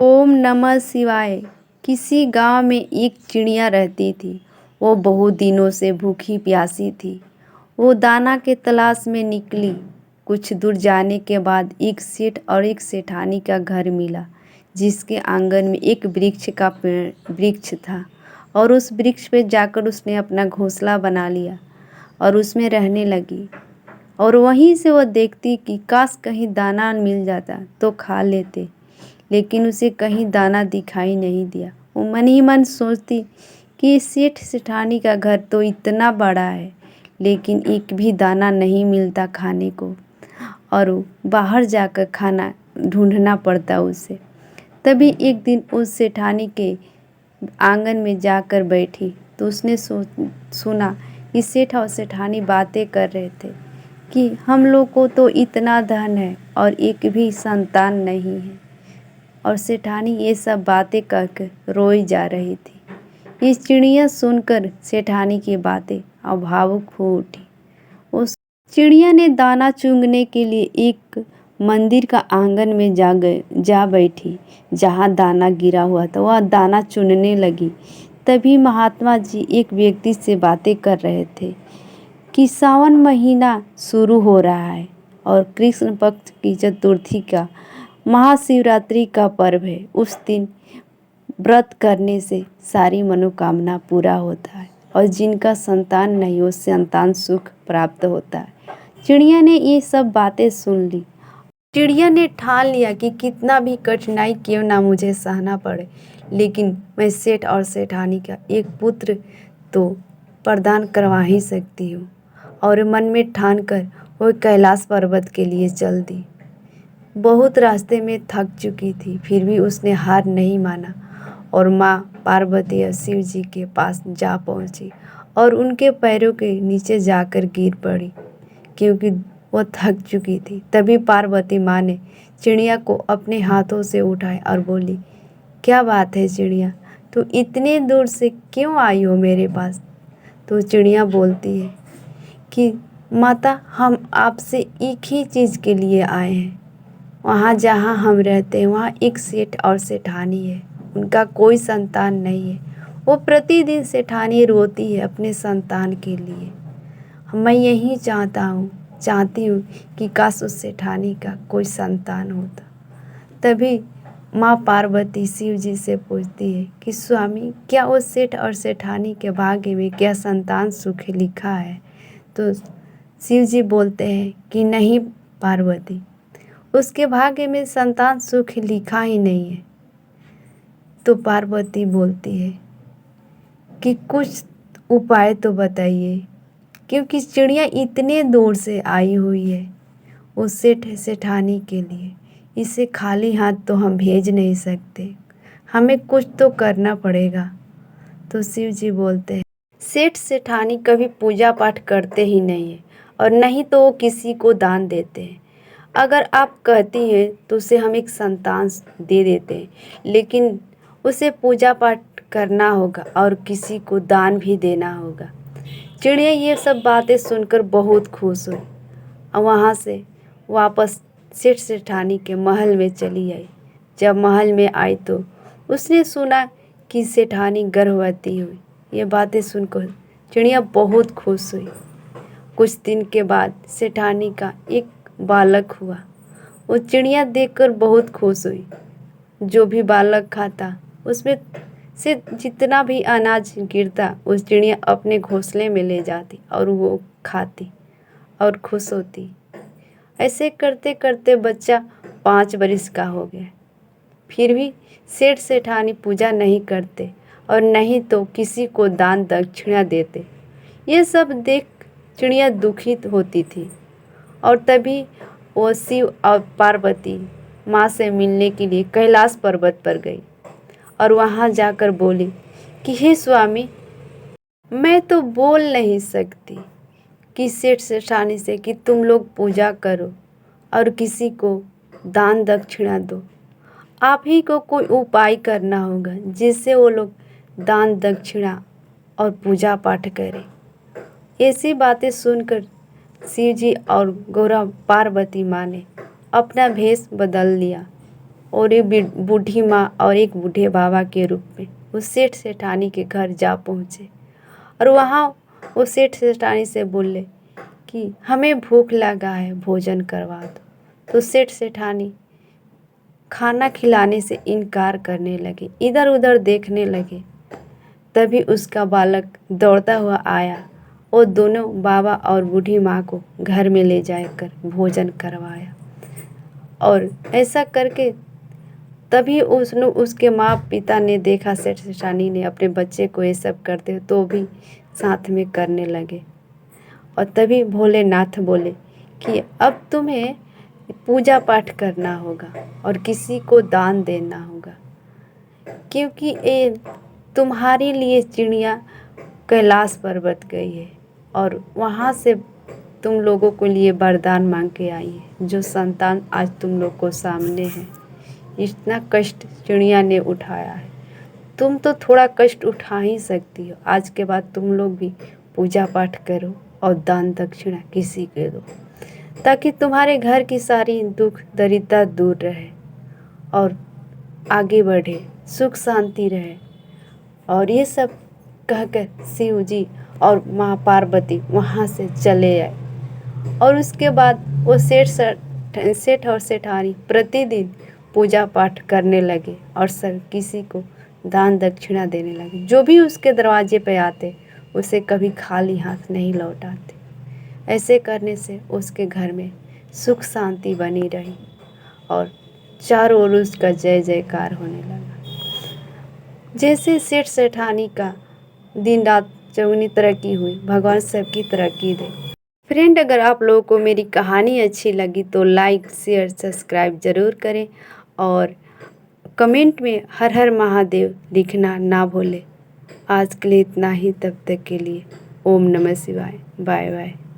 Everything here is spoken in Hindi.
ओम नमः शिवाय। किसी गांव में एक चिड़िया रहती थी। वो बहुत दिनों से भूखी प्यासी थी। वो दाना के तलाश में निकली। कुछ दूर जाने के बाद एक सेठ और एक सेठानी का घर मिला, जिसके आंगन में एक वृक्ष था। और उस वृक्ष पे जाकर उसने अपना घोंसला बना लिया और उसमें रहने लगी। और वहीं से वो देखती कि काश कहीं दाना मिल जाता तो खा लेते, लेकिन उसे कहीं दाना दिखाई नहीं दिया। वो मन ही मन सोचती कि सेठ सेठानी का घर तो इतना बड़ा है, लेकिन एक भी दाना नहीं मिलता खाने को, और वो बाहर जाकर खाना ढूंढना पड़ता उसे। तभी एक दिन उस सेठानी के आंगन में जाकर बैठी तो उसने सुना कि सेठ और सेठानी बातें कर रहे थे कि हम लोग को तो इतना धन है और एक भी संतान नहीं है। और सेठानी ये सब बातें कहकर रोई जा रही थी। ये चिड़िया सुनकर सेठानी की बातें और भावुक हो उठी। उस चिड़िया ने दाना चुगने के लिए एक मंदिर का आंगन में जा बैठी, जहाँ दाना गिरा हुआ था। वह दाना चुनने लगी। तभी महात्मा जी एक व्यक्ति से बातें कर रहे थे कि सावन महीना शुरू हो रहा है और कृष्ण पक्ष की चतुर्थी का महाशिवरात्रि का पर्व है। उस दिन व्रत करने से सारी मनोकामना पूरा होता है और जिनका संतान नहीं हो संतान सुख प्राप्त होता है। चिड़िया ने ये सब बातें सुन ली। चिड़िया ने ठान लिया कि कितना भी कठिनाई क्यों ना मुझे सहना पड़े, लेकिन मैं सेठ और सेठानी का एक पुत्र तो प्रदान करवा ही सकती हूँ। और मन में ठान कर वो कैलाश पर्वत के लिए चल दी। बहुत रास्ते में थक चुकी थी, फिर भी उसने हार नहीं माना और माँ पार्वती और शिव जी के पास जा पहुँची और उनके पैरों के नीचे जाकर गिर पड़ी, क्योंकि वो थक चुकी थी। तभी पार्वती माँ ने चिड़िया को अपने हाथों से उठाया और बोली, क्या बात है चिड़िया, तू इतने दूर से क्यों आई हो मेरे पास? तो चिड़िया बोलती है कि माता, हम आपसे एक ही चीज़ के लिए आए हैं। वहाँ जहाँ हम रहते हैं वहाँ एक सेठ और सेठानी है, उनका कोई संतान नहीं है। वो प्रतिदिन सेठानी रोती है अपने संतान के लिए। मैं यही चाहती हूँ कि काश उस सेठानी का कोई संतान होता। तभी माँ पार्वती शिव जी से पूछती है कि स्वामी, क्या उस सेठ और सेठानी के भाग्य में क्या संतान सुख लिखा है? तो शिव जी बोलते हैं कि नहीं पार्वती, उसके भाग्य में संतान सुख लिखा ही नहीं है। तो पार्वती बोलती है कि कुछ उपाय तो बताइए, क्योंकि चिड़िया इतने दूर से आई हुई है उस सेठ सेठानी के लिए। इसे खाली हाथ तो हम भेज नहीं सकते, हमें कुछ तो करना पड़ेगा। तो शिव जी बोलते हैं, सेठ सेठानी कभी पूजा पाठ करते ही नहीं है और नहीं तो वो किसी को दान देते हैं। अगर आप कहती हैं तो उसे हम एक संतान दे देते हैं, लेकिन उसे पूजा पाठ करना होगा और किसी को दान भी देना होगा। चिड़िया ये सब बातें सुनकर बहुत खुश हुई और वहाँ से वापस सेठ सेठानी के महल में चली आई। जब महल में आई तो उसने सुना कि सेठानी गर्भवती हुई। ये बातें सुनकर चिड़िया बहुत खुश हुई। कुछ दिन के बाद सेठानी का एक बालक हुआ। वो चिड़िया देखकर बहुत खुश हुई। जो भी बालक खाता उसमें से जितना भी अनाज गिरता उस चिड़िया अपने घोंसले में ले जाती और वो खाती और खुश होती। ऐसे करते करते बच्चा 5 बरस का हो गया। फिर भी सेठ सेठानी पूजा नहीं करते और नहीं तो किसी को दान दक्षिणा देते। ये सब देख चिड़िया दुखित होती थी और तभी वो शिव और पार्वती माँ से मिलने के लिए कैलाश पर्वत पर गई और वहाँ जाकर बोली कि हे स्वामी, मैं तो बोल नहीं सकती कि सेठ सेठानी से कि तुम लोग पूजा करो और किसी को दान दक्षिणा दो। आप ही को कोई उपाय करना होगा जिससे वो लोग दान दक्षिणा और पूजा पाठ करें। ऐसी बातें सुनकर शिव जी और गौरा पार्वती माँ ने अपना भेष बदल लिया और एक बूढ़ी माँ और एक बूढ़े बाबा के रूप में उस सेठ सेठानी के घर जा पहुँचे और वहाँ वो सेठ सेठानी से बोले कि हमें भूख लगा है, भोजन करवा दो। तो सेठ सेठानी खाना खिलाने से इनकार करने लगे, इधर उधर देखने लगे। तभी उसका बालक दौड़ता हुआ आया और दोनों बाबा और बूढ़ी माँ को घर में ले जाकर भोजन करवाया। और ऐसा करके तभी उसके माँ पिता ने देखा, सेठ सेठानी ने अपने बच्चे को ये सब करते तो भी साथ में करने लगे। और तभी भोलेनाथ बोले कि अब तुम्हें पूजा पाठ करना होगा और किसी को दान देना होगा, क्योंकि ये तुम्हारे लिए चिड़िया कैलाश पर्वत गई है और वहाँ से तुम लोगों के लिए वरदान मांग के आई है। जो संतान आज तुम लोग को सामने है, इतना कष्ट चिड़िया ने उठाया है, तुम तो थोड़ा कष्ट उठा ही सकती हो। आज के बाद तुम लोग भी पूजा पाठ करो और दान दक्षिणा किसी के दो, ताकि तुम्हारे घर की सारी दुख दरिद्रता दूर रहे और आगे बढ़े, सुख शांति रहे। और ये सब कहकर शिव जी और माँ पार्वती वहाँ से चले आए। और उसके बाद वो सेठ और सेठानी प्रतिदिन पूजा पाठ करने लगे और सब किसी को दान दक्षिणा देने लगे। जो भी उसके दरवाजे पे आते उसे कभी खाली हाथ नहीं लौटाते। ऐसे करने से उसके घर में सुख शांति बनी रही और चारों ओर उसका जय जयकार होने लगा। जैसे सेठ सेठानी का दिन रात चौगुनी तरक्की हुई, भगवान सबकी तरक्की दे। फ्रेंड, अगर आप लोगों को मेरी कहानी अच्छी लगी तो लाइक शेयर सब्सक्राइब ज़रूर करें और कमेंट में हर हर महादेव लिखना ना भूलें। आज के लिए इतना ही, तब तक के लिए ओम नमः शिवाय। Bye bye.